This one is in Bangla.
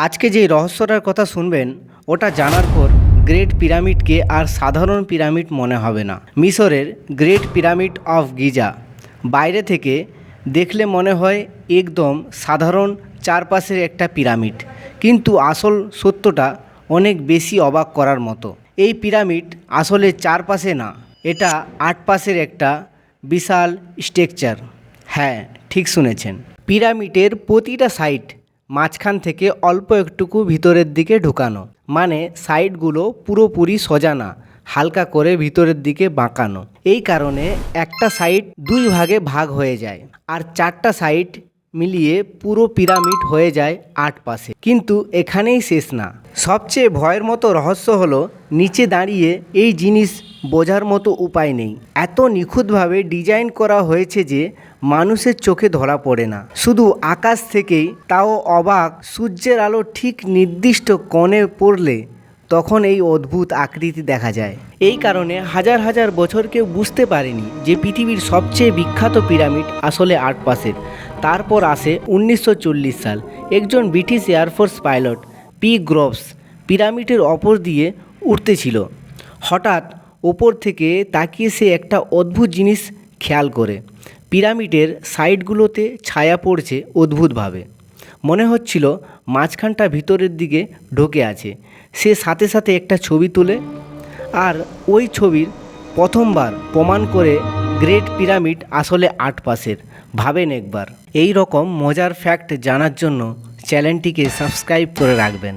আজকে যেই রহস্যটার কথা শুনবেন ওটা জানার পর গ্রেট পিরামিডকে আর সাধারণ পিরামিড মনে হবে না। মিশরের গ্রেট পিরামিড অফ গিজা বাইরে থেকে দেখলে মনে হয় একদম সাধারণ চারপাশের একটা পিরামিড, কিন্তু আসল সত্যটা অনেক বেশি অবাক করার মতো। এই পিরামিড আসলে চারপাশে না, এটা আটপাশের একটা বিশাল স্ট্রাকচার। হ্যাঁ, ঠিক শুনেছেন। পিরামিডের প্রতিটা সাইড মাঝখান থেকে অল্প একটুকু ভিতরের দিকে ঢুকানো, মানে সাইডগুলো পুরোপুরি সোজা না, হালকা করে ভিতরের দিকে বাঁকানো। এই কারণে একটা সাইড দুই ভাগে ভাগ হয়ে যায় আর চারটা সাইড মিলিয়ে পুরো পিরামিড হয়ে যায় আট পাশে। কিন্তু এখানেই শেষ না। সবচেয়ে ভয়ের মতো রহস্য হলো নিচে দাঁড়িয়ে এই জিনিস বোঝার মতো উপায় নেই। এত নিখুঁতভাবে ডিজাইন করা হয়েছে যে মানুষের চোখে ধরা পড়ে না। শুধু আকাশ থেকেই, তাও অবাক, সূর্যের আলো ঠিক নির্দিষ্ট কোণে পড়লে তখন এই অদ্ভুত আকৃতি দেখা যায়। এই কারণে হাজার হাজার বছর কেউ বুঝতে পারেনি যে পৃথিবীর সবচেয়ে বিখ্যাত পিরামিড আসলে আট পাশের। তারপর আসে 1940 সাল। একজন British air force pilot P groves পিরামিডের ওপর দিয়ে উঠতেছিল। হঠাৎ ওপর থেকে তাকিয়ে সে একটা অদ্ভুত জিনিস খেয়াল করে। পিরামিডের সাইডগুলোতে ছায়া পড়ছে অদ্ভুতভাবে, মনে হচ্ছিল মাঝখানটা ভিতরের দিকে ঢোকে আছে। সে সাথে সাথে একটা ছবি তোলে আর ওই ছবির প্রথমবার প্রমাণ করে গ্রেট পিরামিড আসলে আট পাশের। ভাবেন একবার। এই রকম মজার ফ্যাক্ট জানার জন্য চ্যানেলটিকে সাবস্ক্রাইব করে রাখবেন।